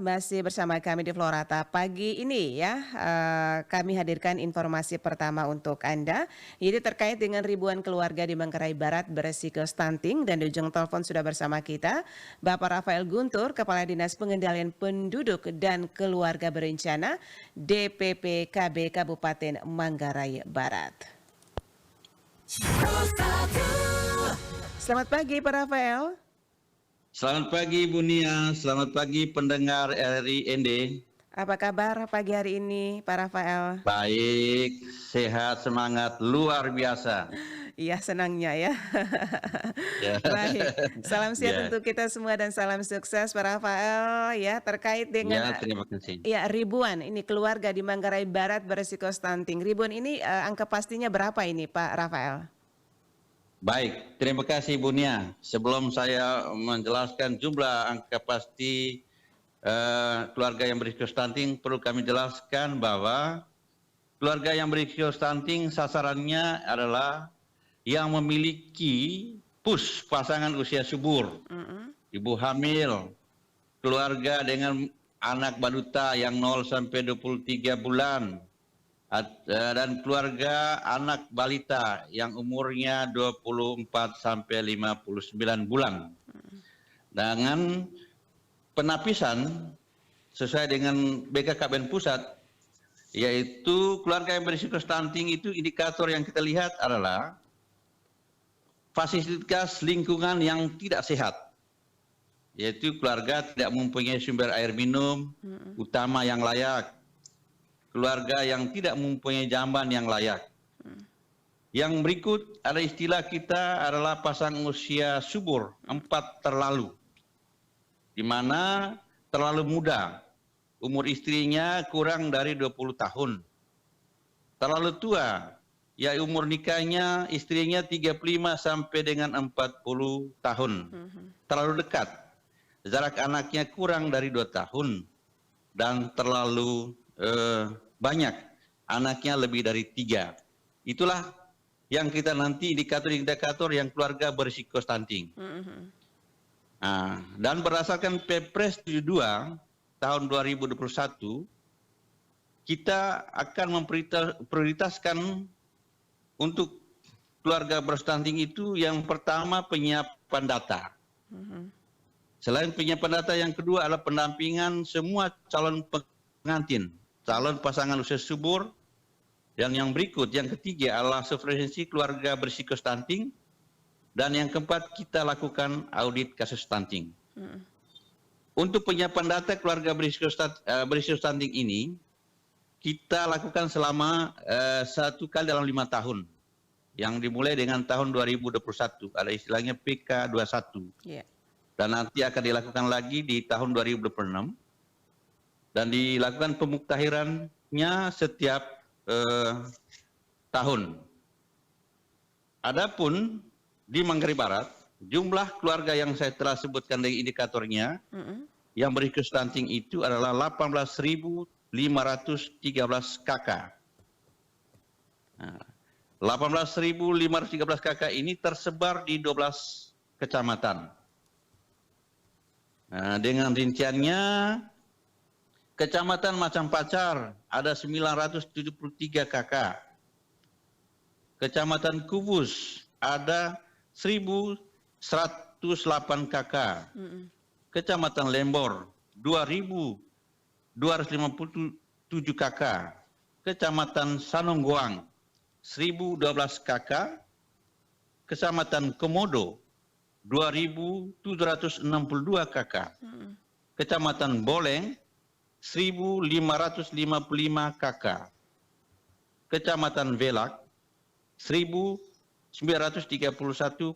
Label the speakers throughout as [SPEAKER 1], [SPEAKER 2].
[SPEAKER 1] Masih bersama kami di Florata pagi ini ya, kami hadirkan informasi pertama untuk Anda, ini terkait dengan ribuan keluarga di Manggarai Barat beresiko stunting dan di ujung telepon sudah bersama kita Bapak Rafael Guntur, Kepala Dinas Pengendalian Penduduk dan Keluarga Berencana DPPKB Kabupaten Manggarai Barat. Selamat pagi Pak Rafael.
[SPEAKER 2] Selamat pagi Bu Nia, selamat pagi pendengar RRI-ND.
[SPEAKER 1] Apa kabar pagi hari ini Pak Rafael?
[SPEAKER 2] Baik, sehat, semangat, luar biasa.
[SPEAKER 1] Iya senangnya ya.
[SPEAKER 2] Ya.
[SPEAKER 1] Baik, salam sehat
[SPEAKER 2] Ya,
[SPEAKER 1] untuk kita semua dan salam sukses Pak Rafael ya terkait dengan
[SPEAKER 2] ya, terima kasih.
[SPEAKER 1] ya ribuan ini keluarga di Manggarai Barat berisiko stunting. Ribuan ini angka pastinya berapa ini Pak Rafael?
[SPEAKER 2] Baik, terima kasih Bu Nia. Sebelum saya menjelaskan jumlah angka pasti keluarga yang berisiko stunting, perlu kami jelaskan bahwa keluarga yang berisiko stunting sasarannya adalah yang memiliki pasangan usia subur, ibu hamil, keluarga dengan anak balita yang 0 sampai 23 bulan, dan keluarga anak balita yang umurnya 24 sampai 59 bulan. Dengan penapisan sesuai dengan BKKBN Pusat, yaitu keluarga yang berisiko stunting itu indikator yang kita lihat adalah fasilitas lingkungan yang tidak sehat, yaitu keluarga tidak mempunyai sumber air minum utama yang layak, keluarga yang tidak mempunyai jamban yang layak. Yang berikut ada istilah kita adalah pasangan usia subur, 4 terlalu, di mana terlalu muda, umur istrinya kurang dari 20 tahun. Terlalu tua, ya umur nikahnya istrinya 35 sampai dengan 40 tahun. Terlalu dekat, jarak anaknya kurang dari 2 tahun. Dan terlalu banyak, anaknya lebih dari 3. Itulah yang kita nanti indikator-indikator yang keluarga berisiko stunting. Nah, dan berdasarkan Perpres 72 tahun 2021, kita akan memprioritaskan untuk keluarga berstunting itu yang pertama penyiapan data. Selain penyiapan data, yang kedua adalah pendampingan semua calon pengantin, calon pasangan usia subur, dan yang berikut, yang ketiga adalah surveillance keluarga berisiko stunting, dan yang keempat kita lakukan audit kasus stunting. Untuk penyiapan data keluarga berisiko stunting ini, kita lakukan selama 1 kali dalam 5 tahun, yang dimulai dengan tahun 2021, ada istilahnya PK21. Dan nanti akan dilakukan lagi di tahun 2026, dan dilakukan pemuktahirannya setiap tahun. Adapun di Manggarai Barat, jumlah keluarga yang saya telah sebutkan dari indikatornya yang berisiko stunting itu adalah 18.513 kakak. Nah, 18.513 kakak ini tersebar di 12 kecamatan. Nah, dengan rinciannya, Kecamatan Macang Pacar ada 973 kakak. Kecamatan Kubus ada 1.108 kakak. Kecamatan Lembor 2.257 kakak. Kecamatan Sanonggoang 1.012 kakak. Kecamatan Komodo 2.762 kakak. Kecamatan Boleng 1.555 kakak. Kecamatan Velak 1.931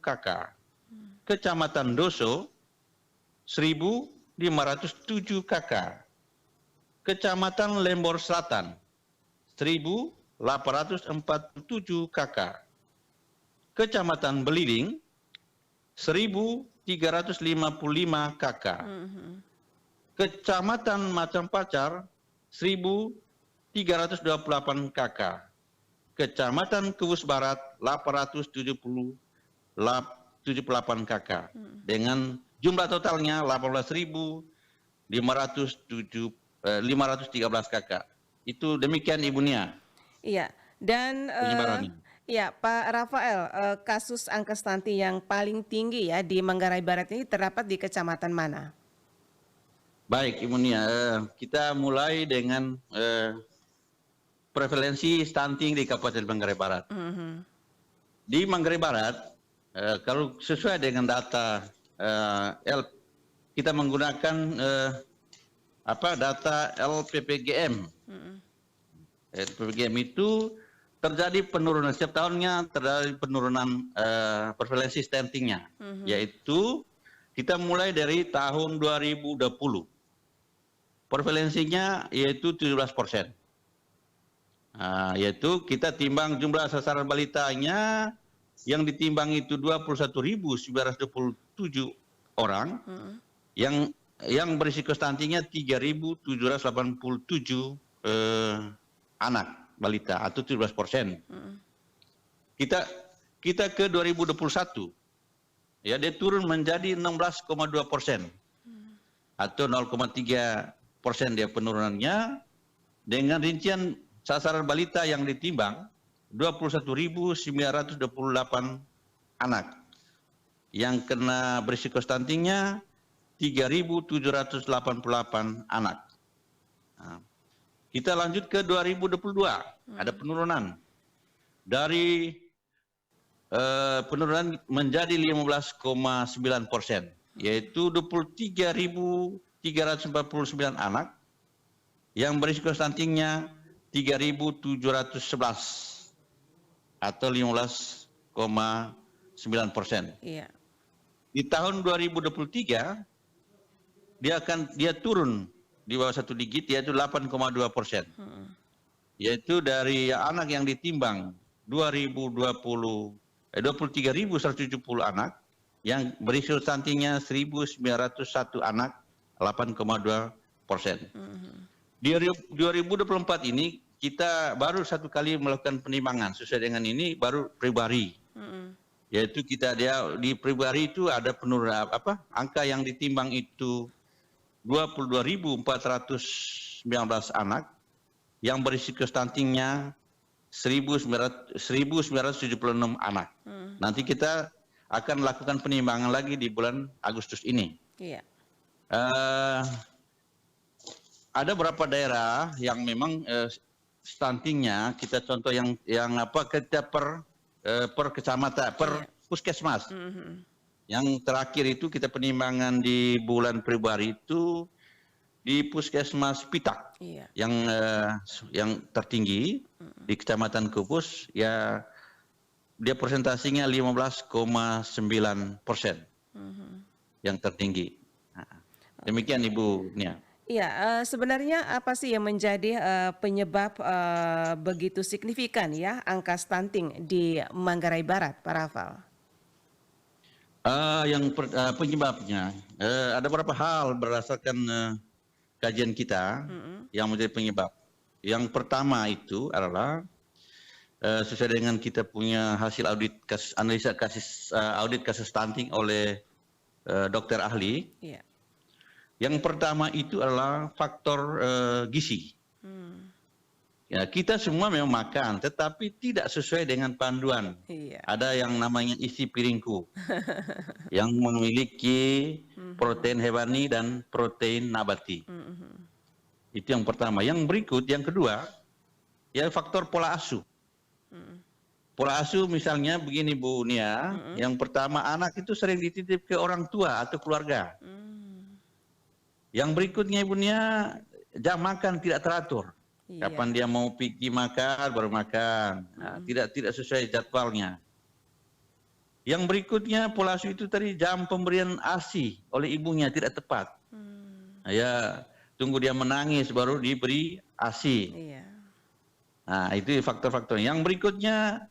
[SPEAKER 2] kakak. Kecamatan Doso 1.507 kakak. Kecamatan Lembor Selatan 1.847 kakak. Kecamatan Beliling 1.355 kakak. Kecamatan Macang Pacar 1.328 kakak. Kecamatan Kubus Barat 878 kakak. Dengan jumlah totalnya 18.513 513 kakak. Itu demikian Ibu Nia
[SPEAKER 1] Iya, dan
[SPEAKER 2] penyebarannya.
[SPEAKER 1] ya Pak Rafael, kasus angka stunting yang paling tinggi ya di Manggarai Barat ini terdapat di kecamatan mana?
[SPEAKER 2] Baik Ibu Nia, kita mulai dengan prevalensi stunting di Kabupaten Manggarai Barat.
[SPEAKER 1] Mhm.
[SPEAKER 2] Di Manggarai Barat, kalau sesuai dengan data kita menggunakan data LPPGM. LPPGM itu terjadi penurunan setiap tahunnya, terjadi penurunan prevalensi stuntingnya, yaitu kita mulai dari tahun 2020. Prevalensinya yaitu 17%. Yaitu kita timbang jumlah sasaran balitanya yang ditimbang itu 21.927 orang, yang berisiko stuntingnya 3.787 anak balita atau 17%. Kita ke 2021, ya dia turun menjadi 16,2%, atau 0,3% dia penurunannya, dengan rincian sasaran balita yang ditimbang 21.928 anak, yang kena berisiko stuntingnya 3.788 anak. Kita lanjut ke 2022, ada penurunan dari penurunan menjadi 15,9%, yaitu 23.349 anak yang berisiko stuntingnya 3.711 atau 15,9%.
[SPEAKER 1] Iya.
[SPEAKER 2] Di tahun 2023 dia turun di bawah 1 digit, yaitu 8,2%. Yaitu dari anak yang ditimbang 23.170 anak, yang berisiko stuntingnya 1.901 anak, 8,2%. Di 2024 ini kita baru satu kali melakukan penimbangan sesuai dengan ini, baru Februari. Yaitu di Februari itu ada penurunan angka yang ditimbang itu 22.419 anak, yang berisiko stuntingnya 1.976 anak. Nanti kita akan lakukan penimbangan lagi di bulan Agustus ini.
[SPEAKER 1] Iya.
[SPEAKER 2] Ada beberapa daerah yang memang stuntingnya, kita contoh yang kita per kecamatan, per puskesmas. Yang terakhir itu kita penimbangan di bulan Februari itu di Puskesmas Pitak, yang tertinggi di Kecamatan Kupus, ya dia persentasinya 15,9%, yang tertinggi. Demikian Ibu Nia.
[SPEAKER 1] Iya, sebenarnya apa sih yang menjadi penyebab begitu signifikan ya angka stunting di Manggarai Barat, Pak Rafal?
[SPEAKER 2] Penyebabnya ada beberapa hal berdasarkan kajian kita yang menjadi penyebab. Yang pertama itu adalah sesuai dengan kita punya hasil analisa audit kasus stunting oleh dokter ahli.
[SPEAKER 1] Iya.
[SPEAKER 2] Yang pertama itu adalah faktor gizi. Ya, kita semua memang makan, tetapi tidak sesuai dengan panduan.
[SPEAKER 1] Iya.
[SPEAKER 2] Ada yang namanya isi piringku, yang memiliki protein hewani dan protein nabati. Itu yang pertama. Yang kedua, ya faktor pola asuh. Pola asuh misalnya begini Bu Nia, yang pertama anak itu sering dititip ke orang tua atau keluarga. Yang berikutnya Ibu Nia, jam makan tidak teratur. Kapan dia mau pergi makan baru makan, tidak sesuai jadwalnya. Yang berikutnya pola asuh itu tadi, jam pemberian ASI oleh ibunya tidak tepat. Ya tunggu dia menangis baru diberi ASI. Nah itu faktor-faktor. Yang berikutnya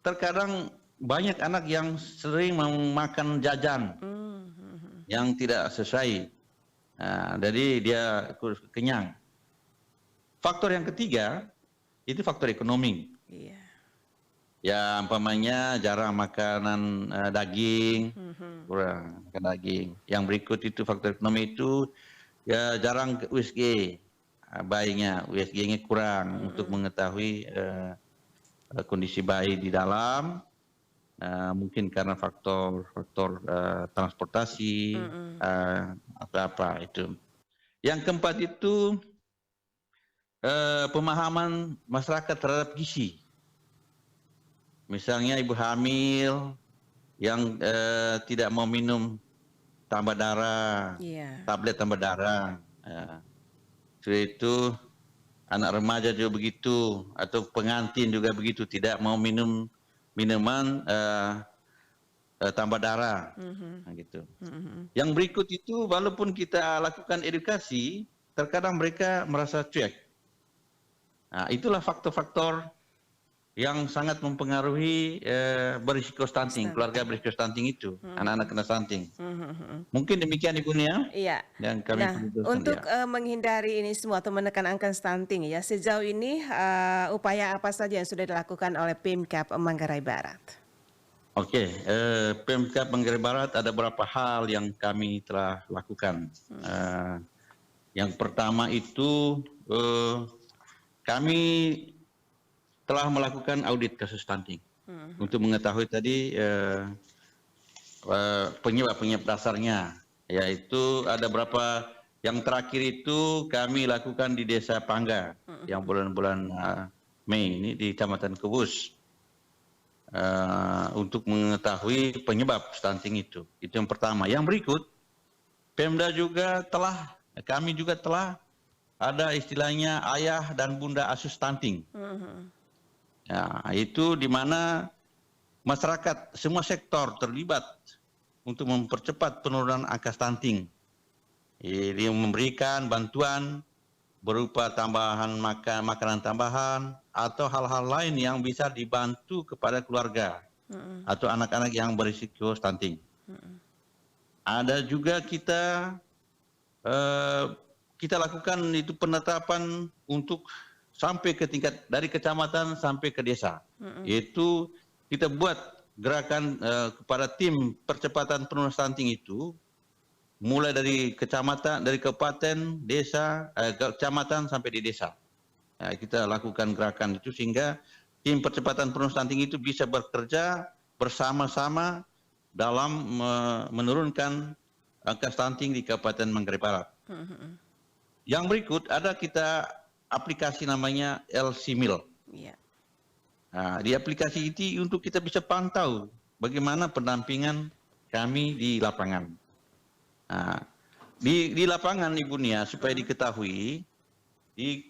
[SPEAKER 2] terkadang banyak anak yang sering memakan jajan yang tidak sesuai. Jadi dia kenyang. Faktor yang ketiga itu faktor ekonomi. Ya, umpamanya jarang makanan daging, kurang makan daging. Yang berikut itu faktor ekonomi itu ya jarang ke USG, bayinya USG-nya kurang untuk mengetahui kondisi bayi di dalam, mungkin karena faktor transportasi atau apa itu. Yang keempat itu pemahaman masyarakat terhadap gizi. Misalnya ibu hamil yang tidak mau minum tambah darah, tablet tambah darah. Sudah itu anak remaja juga begitu, atau pengantin juga begitu, tidak mau minum minuman tambah darah. Gitu. Yang berikut itu walaupun kita lakukan edukasi, terkadang mereka merasa cuek. Nah, itulah faktor-faktor yang sangat mempengaruhi berisiko stunting, keluarga berisiko stunting itu, anak-anak kena stunting. Mungkin demikian Ibu Nia.
[SPEAKER 1] Iya.
[SPEAKER 2] Yang kami
[SPEAKER 1] Nah, untuk menghindari ini semua atau menekan angka stunting ya, sejauh ini upaya apa saja yang sudah dilakukan oleh Pemkab Manggarai Barat?
[SPEAKER 2] Oke, Pemkab Manggarai Barat ada beberapa hal yang kami telah lakukan. Yang pertama itu kami telah melakukan audit kasus stunting untuk mengetahui tadi penyebab dasarnya, yaitu ada berapa. Yang terakhir itu kami lakukan di Desa Pangga yang bulan-bulan Mei ini di Kecamatan Kebus untuk mengetahui penyebab stunting itu. Itu yang pertama. Yang berikut, Pemda juga kami juga telah ada istilahnya ayah dan bunda asuh stunting. Ya, itu di mana masyarakat semua sektor terlibat untuk mempercepat penurunan angka stunting. Dia memberikan bantuan berupa tambahan makanan tambahan atau hal-hal lain yang bisa dibantu kepada keluarga atau anak-anak yang berisiko stunting. Ada juga kita lakukan itu penetapan untuk sampai ke tingkat dari kecamatan sampai ke desa. Yaitu kita buat gerakan kepada tim percepatan penurunan stunting itu mulai dari kecamatan, dari kabupaten, desa, kecamatan sampai di desa. Kita lakukan gerakan itu sehingga tim percepatan penurunan stunting itu bisa bekerja bersama-sama dalam menurunkan angka stunting di Kabupaten Manggarai Barat. Yang berikut ada kita aplikasi namanya LCMIL. Nah, di aplikasi ini untuk kita bisa pantau bagaimana pendampingan kami di lapangan. Nah, di lapangan Ibu Nia, supaya diketahui,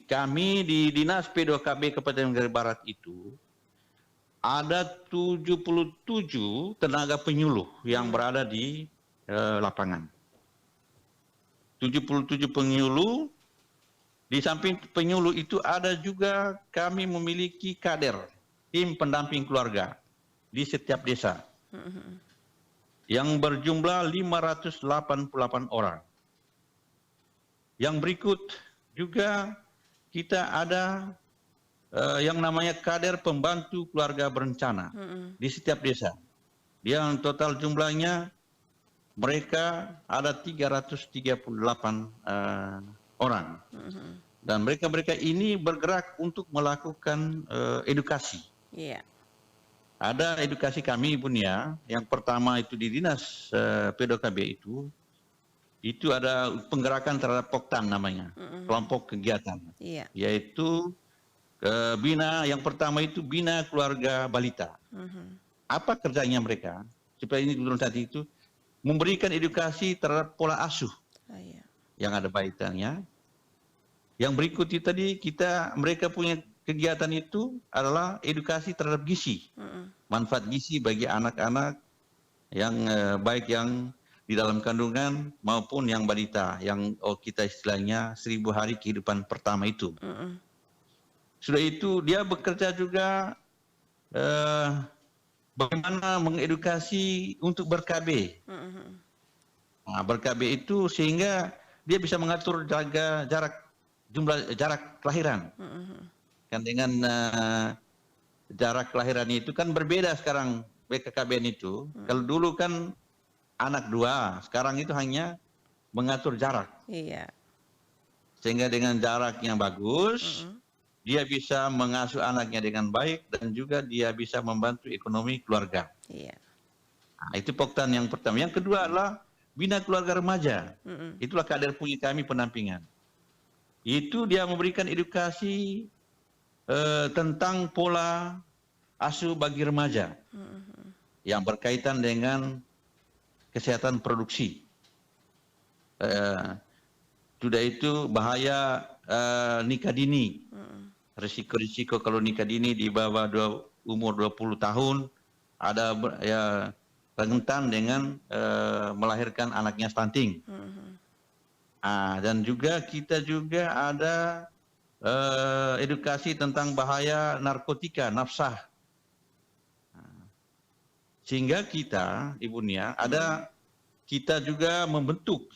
[SPEAKER 2] kami di Dinas P2KB Kabupaten Manggarai Barat itu ada 77 tenaga penyuluh yang berada di lapangan. 77 penyuluh. Di samping penyuluh itu ada juga kami memiliki kader, tim pendamping keluarga di setiap desa yang berjumlah 588 orang. Yang berikut juga kita ada yang namanya kader pembantu keluarga berencana di setiap desa. Yang total jumlahnya mereka ada 338 orang. Dan mereka ini bergerak untuk melakukan edukasi. Ada edukasi kami Ibu Nia, yang pertama itu di Dinas P2KB itu ada penggerakan terhadap POKTAN namanya, kelompok kegiatan. Yaitu yang pertama itu bina keluarga balita. Apa kerjanya mereka? Supaya ini turun tadi itu memberikan edukasi terhadap pola asuh yang ada balitanya. Yang berikut itu tadi mereka punya kegiatan itu adalah edukasi terhadap gizi, manfaat gizi bagi anak-anak yang baik yang di dalam kandungan maupun yang balita, yang kita istilahnya 1000 hari kehidupan pertama itu. Sudah itu dia bekerja juga bagaimana mengedukasi untuk ber-KB. Nah, ber-KB itu sehingga dia bisa mengatur jarak kelahiran. Kan dengan jarak kelahiran itu kan berbeda sekarang BKKBN itu. Kalau dulu kan anak 2, sekarang itu hanya mengatur jarak.
[SPEAKER 1] Iya.
[SPEAKER 2] Sehingga dengan jarak yang bagus, dia bisa mengasuh anaknya dengan baik dan juga dia bisa membantu ekonomi keluarga.
[SPEAKER 1] Iya.
[SPEAKER 2] Nah, itu poktan yang pertama. Yang kedua adalah bina keluarga remaja. Itulah kader punya kami pendampingan. Itu dia memberikan edukasi tentang pola asuh bagi remaja yang berkaitan dengan kesehatan produksi. Sudah itu bahaya nikah dini. Risiko-risiko kalau nikah dini di bawah umur 20 tahun ada rentan dengan melahirkan anaknya stunting. Dan juga kita juga ada edukasi tentang bahaya narkotika, nafsah. Sehingga kita, Ibu Nia, kita juga membentuk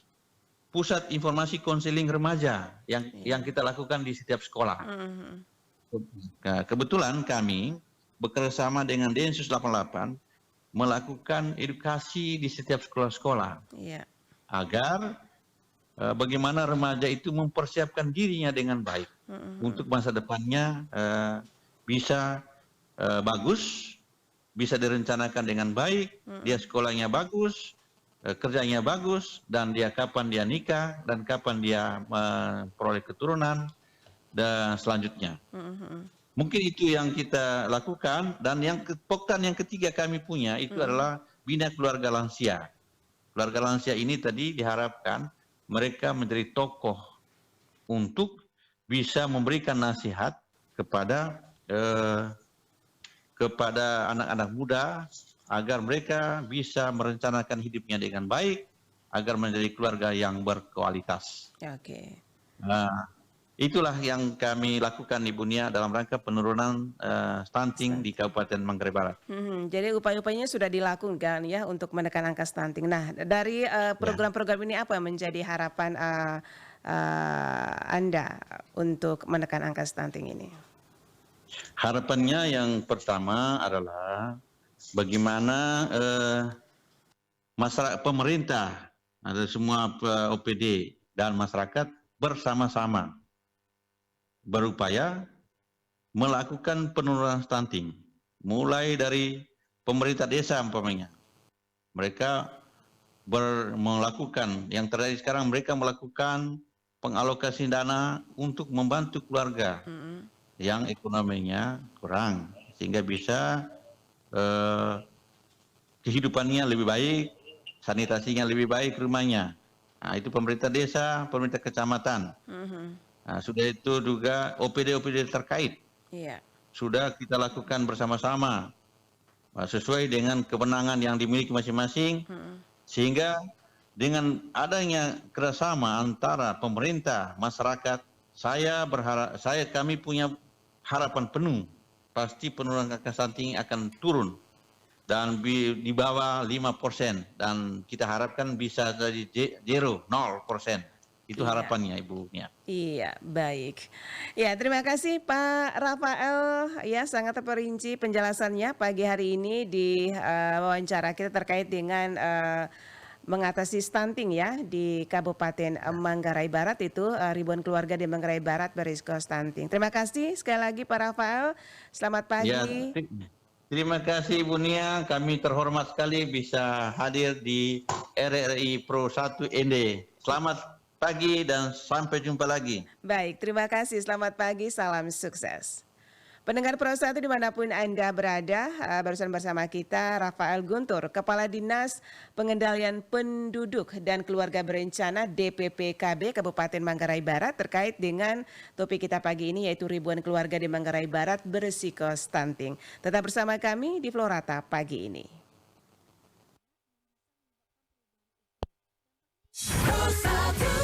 [SPEAKER 2] pusat informasi konseling remaja yang kita lakukan di setiap sekolah. Nah, kebetulan kami bekerjasama dengan Densus 88 melakukan edukasi di setiap sekolah-sekolah agar bagaimana remaja itu mempersiapkan dirinya dengan baik untuk masa depannya bisa bagus, bisa direncanakan dengan baik, dia sekolahnya bagus, kerjanya bagus, dan dia kapan dia nikah dan kapan dia memperoleh keturunan dan selanjutnya. Mungkin itu yang kita lakukan. Dan yang poktan yang ketiga kami punya itu adalah bina keluarga lansia. Keluarga lansia ini tadi diharapkan mereka menjadi tokoh untuk bisa memberikan nasihat kepada anak-anak muda agar mereka bisa merencanakan hidupnya dengan baik, agar menjadi keluarga yang berkualitas.
[SPEAKER 1] Oke.
[SPEAKER 2] Itulah yang kami lakukan Ibu Nia dalam rangka penurunan stunting di Kabupaten Manggarai Barat.
[SPEAKER 1] Jadi upaya-upayanya sudah dilakukan ya untuk menekan angka stunting. Nah, dari program-program ini apa yang menjadi harapan Anda untuk menekan angka stunting ini?
[SPEAKER 2] Harapannya yang pertama adalah bagaimana masyarakat, pemerintah, ada semua OPD dan masyarakat bersama-sama berupaya melakukan penurunan stunting, mulai dari pemerintah desa umpamanya. Mereka melakukan, yang terjadi sekarang mereka melakukan pengalokasi dana untuk membantu keluarga yang ekonominya kurang, sehingga bisa kehidupannya lebih baik, sanitasinya lebih baik rumahnya. Nah, itu pemerintah desa, pemerintah kecamatan. Nah, sudah itu juga OPD-OPD terkait. Sudah kita lakukan bersama-sama sesuai dengan kewenangan yang dimiliki masing-masing, sehingga dengan adanya kerjasama antara pemerintah, masyarakat, kami punya harapan penuh pasti penurunan angka stunting akan turun dan di bawah 5%, dan kita harapkan bisa dari 0%. Itu harapannya Ibu Nia.
[SPEAKER 1] Iya, baik. Ya, terima kasih Pak Rafael ya, sangat terperinci penjelasannya pagi hari ini di wawancara kita terkait dengan mengatasi stunting ya di Kabupaten Manggarai Barat. Itu ribuan keluarga di Manggarai Barat berisiko stunting. Terima kasih sekali lagi Pak Rafael. Selamat pagi.
[SPEAKER 2] Ya, terima kasih Ibu Nia, kami terhormat sekali bisa hadir di RRI Pro 1 ND. Selamat pagi dan sampai jumpa lagi.
[SPEAKER 1] Baik, terima kasih. Selamat pagi, salam sukses. Pendengar Pro 1 dimanapun Anda berada, barusan bersama kita Rafael Guntur, Kepala Dinas Pengendalian Penduduk dan Keluarga Berencana DPPKB Kabupaten Manggarai Barat terkait dengan topik kita pagi ini, yaitu ribuan keluarga di Manggarai Barat berisiko stunting. Tetap bersama kami di Florata pagi ini. Pro 1